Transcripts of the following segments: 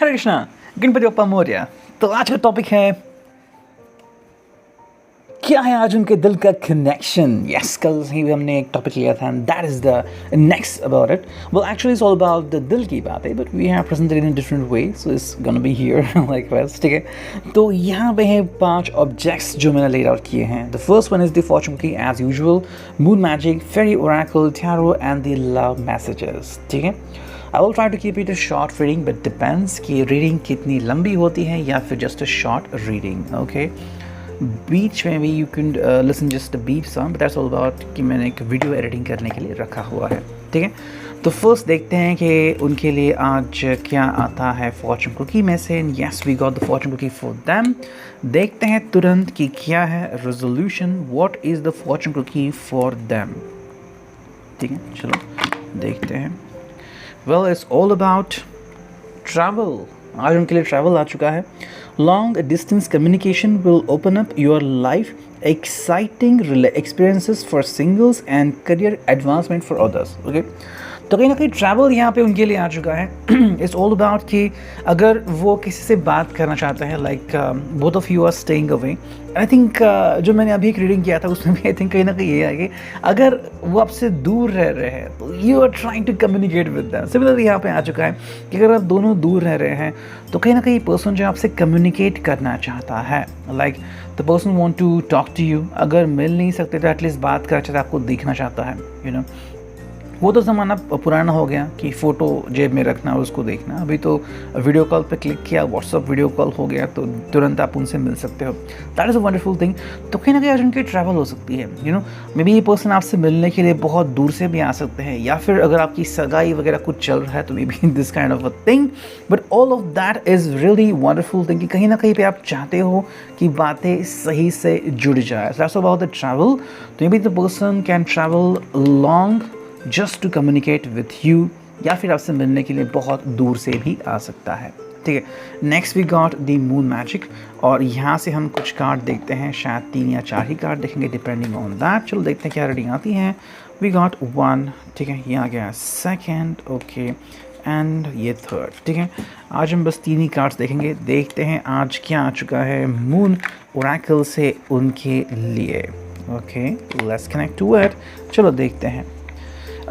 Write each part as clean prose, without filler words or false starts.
हरे कृष्णा, गणपति बप्पा मोरया। तो आज का टॉपिक है क्या है आज उनके दिल का कनेक्शन। यस, कल ही हमने एक टॉपिक लिया था and that is the next about it. Well actually it's all about the दिल की बात है, but we have presented in different way, so it's gonna be here like ways. ठीक है, तो यहाँ पे हैं 5 ऑब्जेक्ट्स जो मैंने लेड आउट किए हैं। The first one is the fortune की as usual, moon magic, fairy oracle, tarot and the love messages. ठीक है, I will try to keep it a short reading, but depends कि reading कितनी लंबी होती है या फिर just a short reading. Okay, बीच में भी you can listen just a beep song, but that's all about कि मैंने एक वीडियो एडिटिंग करने के लिए रखा हुआ है। ठीक है, तो फर्स्ट देखते हैं कि उनके लिए आज क्या आता है फॉर्चून कुकी में से। Yes, we got the fortune cookie for them. देखते हैं तुरंत कि क्या है resolution, what is the fortune cookie for them. ठीक है, चलो देखते हैं। Well, it's all about travel. आज उनके लिए travel आ चुका है। Long distance communication will open up your life, exciting experiences for singles and career advancement for others. Okay? तो कहीं ना कहीं ट्रैवल यहाँ पे उनके लिए आ चुका है। इट्स ऑल अबाउट कि अगर वो किसी से बात करना चाहते हैं, like both of you are staying away. I think जो मैंने अभी एक रीडिंग किया था उसमें भी आई थिंक कहीं ना कहीं ये है कि अगर वो आपसे दूर रह रहे हैं तो you are trying to communicate with them. Similarly यहाँ पे आ चुका है कि अगर आप दोनों दूर रह रहे हैं तो कहीं ना कहीं पर्सन जो आपसे कम्युनिकेट करना चाहता है, like the person want to talk to you. अगर मिल नहीं सकते तो एटलीस्ट बात करना चाहता है, आपको देखना चाहता है। यू नो, वो तो ज़माना पुराना हो गया कि फ़ोटो जेब में रखना और उसको देखना। अभी तो वीडियो कॉल पे क्लिक किया, व्हाट्सअप वीडियो कॉल हो गया, तो तुरंत आप उनसे मिल सकते हो। That is a wonderful thing. तो कहीं ना कहीं आज उनकी ट्रैवल हो सकती है। यू नो, मे बी ये पर्सन आपसे मिलने के लिए बहुत दूर से भी आ सकते हैं, या फिर अगर आपकी सगाई वगैरह कुछ चल रहा है तो may be this kind of a thing. But all of that is really wonderful thing कि कहीं ना कहीं पे आप चाहते हो कि बातें सही से जुड़ जाए। That's about the travel. तो maybe the person can travel long just to communicate with you, या फिर आपसे मिलने के लिए बहुत दूर से भी आ सकता है। ठीक है, next we got the moon magic, और यहाँ से हम कुछ कार्ड देखते हैं, शायद 3 या 4 ही कार्ड देखेंगे डिपेंडिंग ऑन दैट। चलो देखते हैं क्या रीडिंग आती है। वी गॉट 1, ठीक है, ये आ गया 2nd, ओके, एंड ये 3rd। ठीक है, आज हम बस 3 ही कार्ड्स देखेंगे। देखते हैं आज क्या आ चुका है मून ओरेकल से उनके लिए। Okay, let's connect to it. चलो देखते हैं।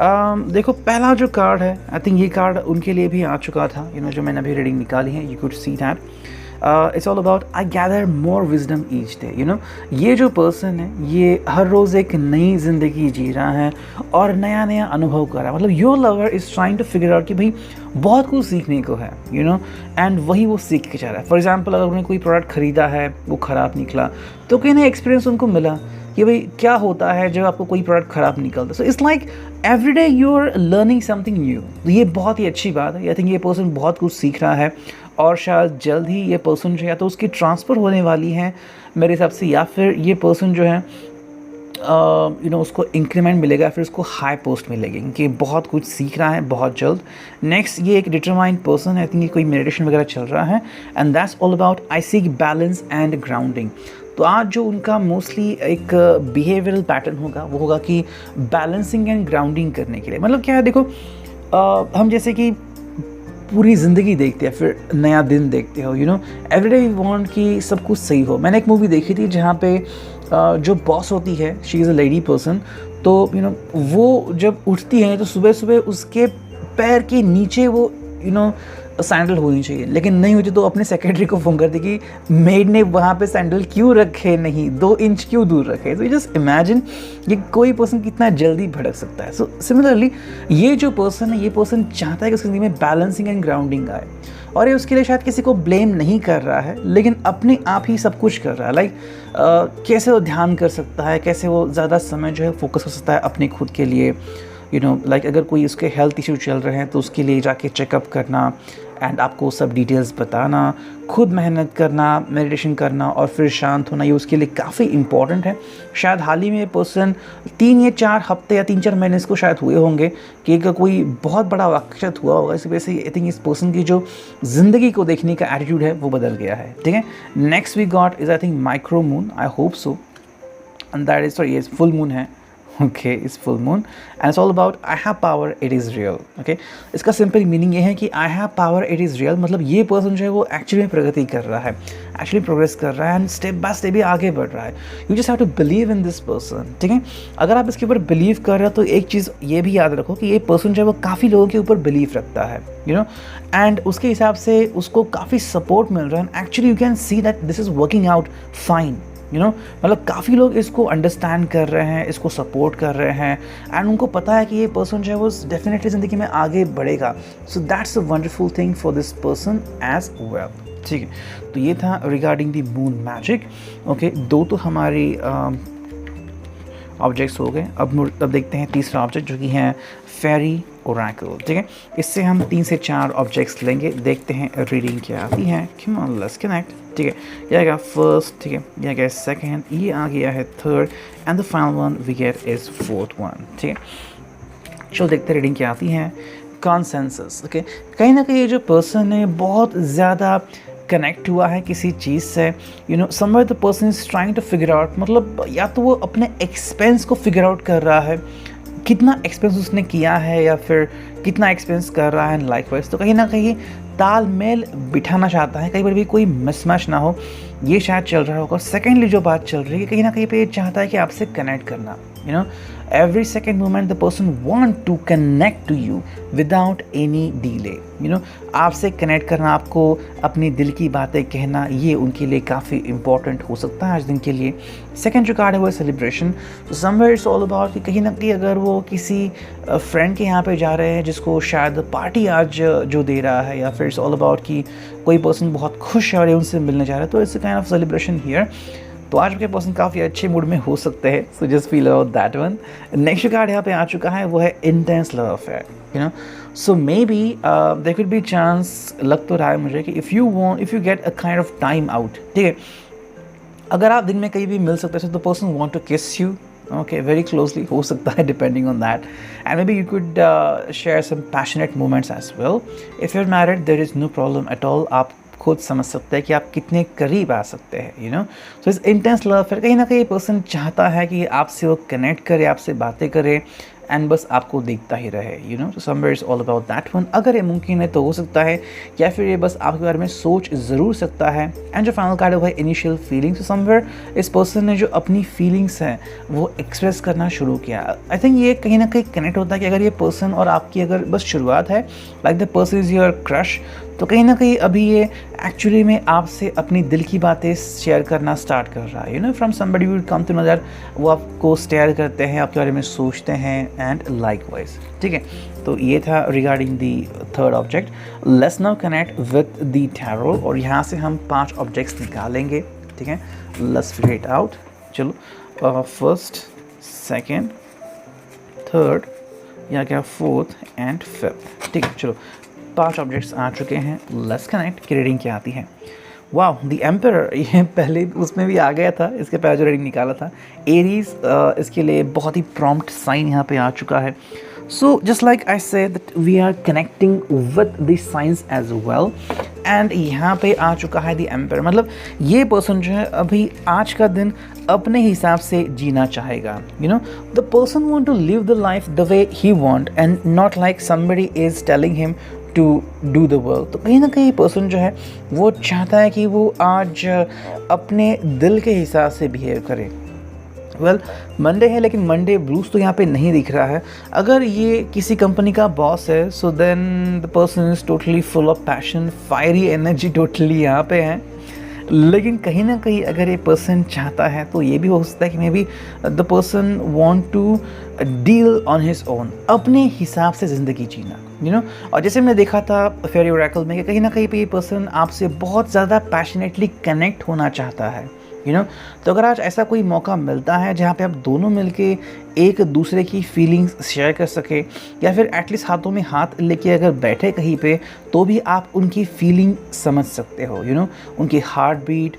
देखो, पहला जो कार्ड है, आई थिंक ये कार्ड उनके लिए भी आ चुका था। यू नो, जो मैंने अभी रीडिंग निकाली है, you could see that it's all about I gather more wisdom each day. You know, ये जो पर्सन है ये हर रोज़ एक नई ज़िंदगी जी रहा है और नया नया अनुभव कर रहा है। मतलब your lover is trying to figure out कि भाई बहुत कुछ सीखने को है, यू नो, एंड वही वो सीख के जा रहा है। फॉर एग्जाम्पल, अगर उन्होंने कोई प्रोडक्ट ख़रीदा है, वो ख़राब निकला, तो कहीं ना एक्सपीरियंस उनको मिला कि भाई क्या होता है जब आपको कोई प्रोडक्ट ख़राब निकलता है। So it's like every day you are learning something new. ये बहुत ही अच्छी बात है। आई थिंक ये पर्सन बहुत कुछ सीख रहा है और शायद जल्द ही ये पर्सन जो है तो उसकी ट्रांसफ़र होने वाली है मेरे हिसाब से, या फिर ये पर्सन जो है यू नो उसको इंक्रीमेंट मिलेगा, फिर उसको हाई पोस्ट मिलेगी, क्योंकि बहुत कुछ सीख रहा है बहुत जल्द। नेक्स्ट, ये एक डिटरमाइंड पर्सन है। आई थिंक ये कोई मेडिटेशन वगैरह चल रहा है, and that's all about I seek balance and grounding. तो आज जो उनका मोस्टली एक बिहेवियरल पैटर्न होगा वो होगा कि बैलेंसिंग एंड ग्राउंडिंग करने के लिए। मतलब क्या है, देखो हम जैसे कि पूरी ज़िंदगी देखते हैं, फिर नया दिन देखते हो। You know, everyday we want कि सब कुछ सही हो। मैंने एक मूवी देखी थी जहाँ पे जो बॉस होती है, she is a lady person, तो यू नो वो जब उठती है तो सुबह सुबह उसके पैर के नीचे वो यू नो सैंडल होनी चाहिए, लेकिन नहीं होती तो अपने सेक्रेटरी को फ़ोन करती कि मेड ने वहाँ पे सैंडल क्यों रखे, नहीं 2 इंच क्यों दूर रखे। तो जस्ट इमेजिन कि कोई पर्सन कितना जल्दी भड़क सकता है। सो सिमिलरली ये जो पर्सन है, ये पर्सन चाहता है कि उसकी ज़िंदगी में बैलेंसिंग एंड ग्राउंडिंग आए, और ये उसके लिए शायद किसी को ब्लेम नहीं कर रहा है, लेकिन अपने आप ही सब कुछ कर रहा है। लाइक कैसे वो ध्यान कर सकता है, कैसे वो ज़्यादा समय जो है फोकस कर सकता है अपने खुद के लिए। यू नो, लाइक अगर कोई उसके हेल्थ इशू चल रहे हैं तो उसके लिए जाके चेकअप करना एंड आपको सब डिटेल्स बताना, खुद मेहनत करना, मेडिटेशन करना और फिर शांत होना, ये उसके लिए काफ़ी इंपॉर्टेंट है। शायद हाल ही में पर्सन 3 या 4 हफ्ते या 3-4 महीने इसको शायद हुए होंगे कि एक कोई बहुत बड़ा वाक़या हुआ होगा। इसी वजह से आई थिंक इस पर्सन की जो ज़िंदगी को देखने का एटीट्यूड है वो बदल गया है। ठीक है, next we got is I think micro moon, I hope so, and that is, sorry ये फुल मून है। ओके, इस full moon and it's all about I have power, it is real. Okay, इसका simple meaning ये है कि I have power, it is real, मतलब ये person जो है वो एक्चुअली में प्रगति कर रहा है, एक्चुअली प्रोग्रेस कर रहा है एंड स्टेप बाय स्टेप भी आगे बढ़ रहा है। You just have to believe in this person, ठीक है। अगर आप इसके ऊपर बिलीव कर रहे हो तो एक चीज़ ये भी याद रखो कि ये पर्सन जो है वो काफ़ी लोगों के ऊपर बिलीव रखता है, यू नो, एंड उसके हिसाब से उसको काफ़ी सपोर्ट मिल रहा है and actually you can see that this is working out fine, you know, मतलब काफ़ी लोग इसको अंडरस्टैंड कर रहे हैं, इसको सपोर्ट कर रहे हैं एंड उनको पता है कि ये पर्सन जो है वो डेफिनेटली ज़िंदगी में आगे बढ़ेगा। So that's a wonderful thing for this person as well, ठीक है। तो ये था regarding the moon magic. Okay, दो तो हमारी ऑब्जेक्ट्स हो गए। अब देखते हैं तीसरा ऑब्जेक्ट जो कि है फेरी ओरेकल, ठीक है। इससे हम 3 से 4 ऑब्जेक्ट्स लेंगे, देखते हैं रीडिंग क्या आती है। कम ऑन, लेट्स कनेक्ट, ठीक है। ये आ गया फर्स्ट, ठीक है, ये आ गया सेकंड, ये आ गया है third and the final one we get is fourth one, ठीक है। चलो देखते हैं रीडिंग क्या आती है। कॉन्सेंसस, ओके, कहीं ना कहीं ये जो पर्सन है बहुत ज़्यादा कनेक्ट हुआ है किसी चीज़ से, you know, somewhere the person is trying to figure out, मतलब या तो वो अपने एक्सपेंस को फिगर आउट कर रहा है, कितना एक्सपेंस उसने किया है या फिर कितना एक्सपेंस कर रहा है लाइकवाइज, तो कहीं ना कहीं तालमेल बिठाना चाहता है, कई बार भी कोई मिसमैच ना हो, ये शायद चल रहा होगा। सेकेंडली जो बात चल रही है कहीं ना कहीं पे ये चाहता है कि आपसे कनेक्ट करना, you know, every second moment the person want to connect to you without any delay, you know, आपसे कनेक्ट करना, आपको अपनी दिल की बातें कहना, ये उनके लिए काफ़ी इंपॉर्टेंट हो सकता है आज दिन के लिए। सेकंड जो कार्ड है वो है celebration. Somewhere it's all about कि कहीं ना कहीं अगर वो किसी फ्रेंड के यहाँ पे जा रहे हैं जिसको शायद पार्टी आज जो दे रहा है, या फिर इट्स ऑल अबाउट कि कोई पर्सन बहुत खुश है और उनसे मिलने जा रहा है, तो it's a kind of celebration here. तो आज के पर्सन काफ़ी अच्छे मूड में हो सकते हैं, so just feel about that one. Next जो कार्ड यहाँ पे आ चुका है वो है intense love affair, you know, so maybe there could be chance, लग तो रहा है मुझे कि if you get a kind of time out, ठीक है, अगर आप दिन में कहीं भी मिल सकते हैं तो person want to kiss you, okay, very closely हो सकता है, depending on that, and maybe you could share some passionate moments as well. If you are married there is no problem at all, आप खुद समझ सकते हैं कि आप कितने करीब आ सकते हैं, यू नो। सो इस इंटेंस लव फिर कहीं ना कहीं पर्सन चाहता है कि आपसे वो कनेक्ट करे, आपसे बातें करे एंड बस आपको देखता ही रहे, you know. So somewhere is all about that one. अगर ये मुमकिन है तो हो सकता है, या फिर ये बस आपके बारे में सोच ज़रूर सकता है। एंड जो फाइनल कार्ड है वो है इनिशियल फीलिंग्स। समवेयर इस पर्सन ने जो अपनी फीलिंग्स हैं वो एक्सप्रेस करना शुरू किया। आई थिंक ये कहीं ना कहीं कनेक्ट होता है कि अगर ये पर्सन और आपकी अगर बस शुरुआत है, like the person is your crush, तो कहीं ना कहीं अभी ये एक्चुअली में आपसे अपनी दिल की बातें शेयर करना स्टार्ट कर रहा है, you know, from somebody you will come to know that वो आपको स्टेयर करते हैं, आपके बारे में सोचते हैं एंड लाइकवाइज, ठीक है। तो ये था regarding the third object. Let's now connect with the tarot, और यहाँ से हम 5 ऑब्जेक्ट्स निकालेंगे, ठीक है। Let's figure it out. चलो, फर्स्ट, सेकेंड, थर्ड, या क्या फोर्थ एंड फिफ्थ, ठीक है। चलो 5 ऑब्जेक्ट्स आ चुके हैं। लेट्स कनेक्ट की रीडिंग क्या आती है। वाओ, द एम्परर, ये पहले उसमें भी आ गया था, इसके पहले जो रीडिंग निकाला था। एरीज, इसके लिए बहुत ही प्रॉम्प्ट साइन यहाँ पे आ चुका है। So just like I say that we are connecting with the science as well, and यहाँ पे आ चुका है द एम्परर, मतलब ये पर्सन जो है अभी आज का दिन अपने हिसाब से जीना चाहेगा, you know. The person want to live the life the way he want and not like somebody is telling him to do the work. तो कहीं ना कहीं पर्सन जो है वो चाहता है कि वो आज अपने दिल के हिसाब से बिहेव करे। वेल, मंडे है लेकिन मंडे ब्लूज तो यहाँ पे नहीं दिख रहा है। अगर ये किसी कंपनी का बॉस है, so then the person is totally full of passion, fiery energy totally यहाँ पे है। लेकिन कहीं ना कहीं अगर ये पर्सन चाहता है तो ये भी हो सकता है कि maybe the person want to deal on his own, अपने हिसाब से ज़िंदगी जीना, यू नो। और जैसे हमने देखा था फेरी ओरेकल में कि कहीं ना कहीं पे ये पर्सन आपसे बहुत ज़्यादा पैशनेटली कनेक्ट होना चाहता है, यू नो। तो अगर आज ऐसा कोई मौका मिलता है जहाँ पे आप दोनों मिलके एक दूसरे की फीलिंग्स शेयर कर सके, या फिर एटलीस्ट हाथों में हाथ लेके अगर बैठे कहीं पे तो भी आप उनकी फीलिंग समझ सकते हो, यू नो। उनकी heart beat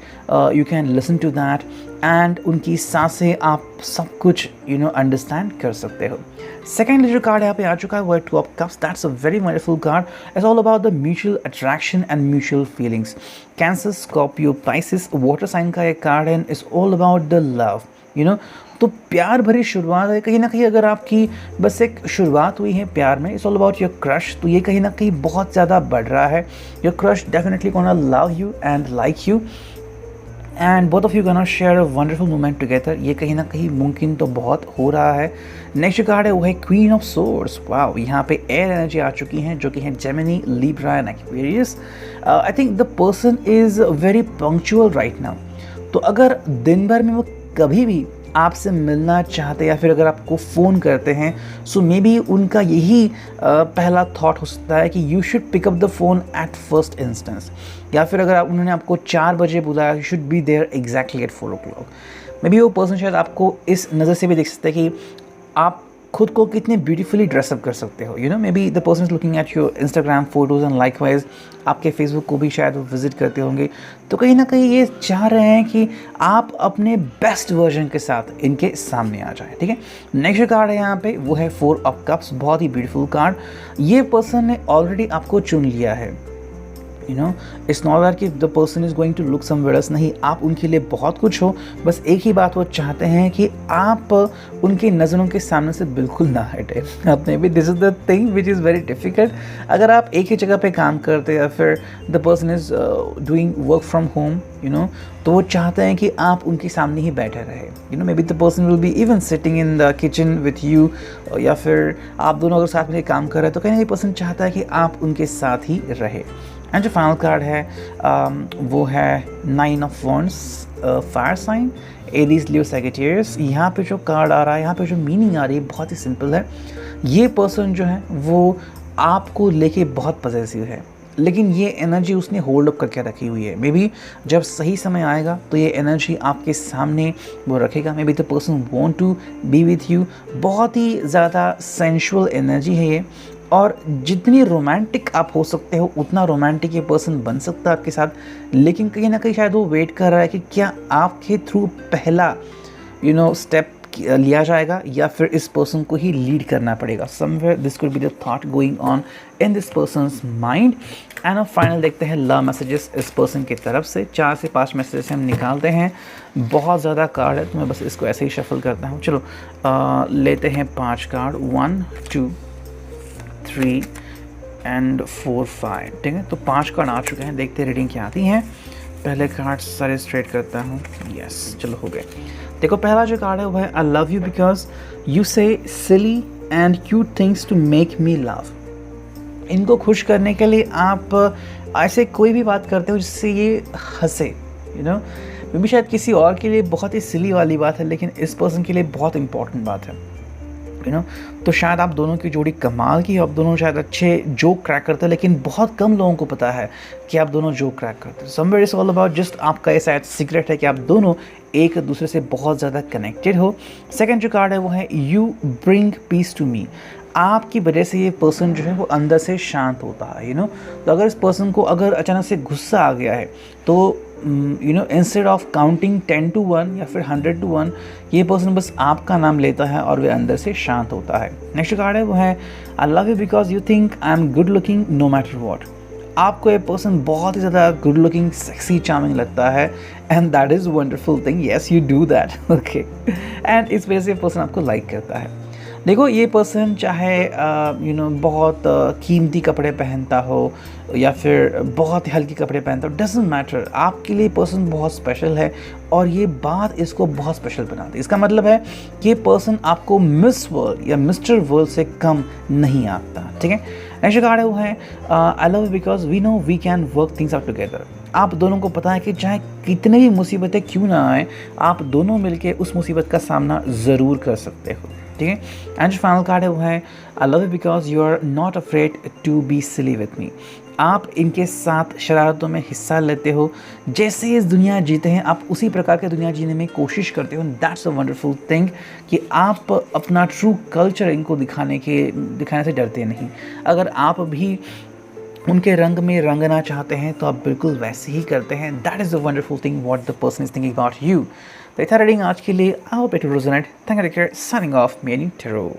you can listen to that, and उनकी सांसें आप सब कुछ, यू नो, अंडरस्टैंड कर सकते हो। सेकेंडली जो कार्ड यहाँ पे आ चुका है वो है 2 of cups. That's a very wonderful card. It's all about the mutual attraction and mutual feelings. Cancer, Scorpio, Pisces water sign का एक कार्ड है। It's all about the love, you know. तो प्यार भरी शुरुआत है कहीं ना कहीं। अगर आपकी बस एक शुरुआत हुई है प्यार में, it's all about your crush, तो ये कहीं ना कहीं बहुत ज़्यादा बढ़ रहा है। Your crush definitely gonna love you and like you, and both of you gonna share a wonderful moment together. ये कहीं ना कहीं मुमकिन तो बहुत हो रहा है। नेक्स्ट कार्ड है वो है क्वीन ऑफ सोर्ड्स। वाओ, यहाँ पे एयर एनर्जी आ चुकी हैं जो कि है Gemini, Libra and Aquarius. I think the person is very punctual right now. तो अगर दिन भर में वो कभी भी आपसे मिलना चाहते या फिर अगर आपको फ़ोन करते हैं, सो मे बी उनका यही पहला थॉट हो सकता है कि you should pick up the phone at first instance. या फिर अगर उन्होंने आपको 4 बजे बुलाया, you should be there exactly at 4 o'clock। Maybe वो पर्सन शायद आपको इस नज़र से भी देख सकते हैं कि आप खुद को कितने ब्यूटीफुली ड्रेसअप कर सकते हो। You no, may be the person is looking at your Instagram photos and likewise आपके फेसबुक को भी शायद वो विजिट करते होंगे। तो कहीं ना कहीं ये चाह रहे हैं कि आप अपने बेस्ट वर्जन के साथ इनके सामने आ जाएं। ठीक है, नेक्स्ट कार्ड है यहाँ पे वो है 4 of Cups। बहुत ही ब्यूटीफुल कार्ड। ये पर्सन ने ऑलरेडी आपको चुन लिया है। You know, it's not that कि the person is going to look somewhere else. नहीं, आप उनके लिए बहुत कुछ हो, बस एक ही बात वो चाहते हैं कि आप उनकी नज़रों के सामने से बिल्कुल ना हटे अपने भी। This is the thing which is very difficult. अगर आप एक ही जगह पे काम करते या फिर the person is doing work from home, you know, तो वो चाहते हैं कि आप उनके सामने ही बैठे रहे। You know, may be the person will be even sitting in the kitchen with you, या फिर आप दोनों अगर साथ में काम कर रहे हैं तो कहीं ना कहीं पर्सन चाहता है कि आप उनके साथ ही रहे। एंड जो फाइनल कार्ड है वो है 9 of Wands, fire sign, Aries, Leo, Sagittarius. यहाँ पे जो कार्ड आ रहा है, यहाँ पे जो मीनिंग आ रही है बहुत ही सिंपल है। ये पर्सन जो है वो आपको लेके बहुत पॉजिटिव है, लेकिन ये एनर्जी उसने होल्ड अप करके रखी हुई है। मे बी जब सही समय आएगा तो ये एनर्जी आपके सामने वो रखेगा। Maybe the person want to be with you. बहुत ही ज़्यादा सेंशुअल एनर्जी है ये, और जितनी रोमांटिक आप हो सकते हो उतना रोमांटिक ये पर्सन बन सकता है आपके साथ। लेकिन कहीं ना कहीं शायद वो वेट कर रहा है कि क्या आपके थ्रू पहला स्टेप लिया जाएगा या फिर इस पर्सन को ही लीड करना पड़ेगा। Somewhere this could be the thought going on in this persons mind. And अब फाइनल देखते हैं लव मैसेजेस इस पर्सन की तरफ से। 4 से 5 मैसेजेस हम निकालते हैं। बहुत ज़्यादा कार्ड है तो मैं बस इसको ऐसे ही शफल करता हूँ। चलो लेते हैं 5 कार्ड, 1 2 3 एंड 4 5। ठीक है, तो 5 कार्ड आ चुके हैं। देखते हैं रीडिंग क्या आती हैं। पहले कार्ड सारे स्ट्रेट करता हूँ। यस, चलो हो गए। देखो, पहला जो कार्ड है वो है I love you because you say silly and cute things to make me love. इनको खुश करने के लिए आप ऐसे कोई भी बात करते हो जिससे ये हंसे। यू नो, मे बी शायद किसी और के लिए बहुत ही सिली वाली बात है, लेकिन इस पर्सन के लिए बहुत इंपॉर्टेंट बात है। यू नो, तो शायद आप दोनों की जोड़ी कमाल की, आप दोनों शायद अच्छे जोक क्रैक करते हैं, लेकिन बहुत कम लोगों को पता है कि आप दोनों जोक क्रैक करते हैं। Somewhere it's all about just आपका ये शायद सीक्रेट है कि आप दोनों एक दूसरे से बहुत ज़्यादा कनेक्टेड हो। सेकंड जो कार्ड है वो है you bring peace to me. आपकी वजह से ये पर्सन जो है वो अंदर से शांत होता है। यू नो, तो अगर इस पर्सन को अगर अचानक से गुस्सा आ गया है तो इंस्टेड ऑफ काउंटिंग 10 to 1 या फिर 100 to 1, ये पर्सन बस आपका नाम लेता है और वे अंदर से शांत होता है। नेक्स्ट कार्ड है वो है I love you because you think I am good looking no matter what. आपको ये पर्सन बहुत ही ज़्यादा गुड लुकिंग, सेक्सी, चार्मिंग लगता है, and that is wonderful thing. Yes, you do that. Okay, and इस वजह से पर्सन आपको लाइक करता है। देखो, ये पर्सन चाहे बहुत कीमती कपड़े पहनता हो या फिर बहुत ही हल्के कपड़े पहनता हो, डजंट मैटर, आपके लिए पर्सन बहुत स्पेशल है और ये बात इसको बहुत स्पेशल बनाती है। इसका मतलब है कि ये पर्सन आपको मिस वर्ल्ड या मिस्टर वर्ल्ड से कम नहीं आता। ठीक है, नेक्स्ट कार्ड है वो है I love you because we know we can work things out together. आप दोनों को पता है कि चाहे कितनी भी मुसीबतें क्यों ना आए, आप दोनों मिलके उस मुसीबत का सामना ज़रूर कर सकते हो। ठीक है, एंड जो फाइनल कार्ड है वो है I love you because you are not afraid to be silly with me. आप इनके साथ शरारतों में हिस्सा लेते हो, जैसे इस दुनिया जीते हैं आप उसी प्रकार की दुनिया जीने में कोशिश करते हो। दैट्स अ वंडरफुल थिंग कि आप अपना ट्रू कल्चर इनको दिखाने से डरते नहीं। अगर आप भी उनके रंग में रंगना चाहते हैं तो आप बिल्कुल वैसे ही करते हैं। That is the wonderful thing what the person is thinking about you. तो इतना रीडिंग आज के लिए। I hope it will resonate. Thank you, signing off, me and you, tarot.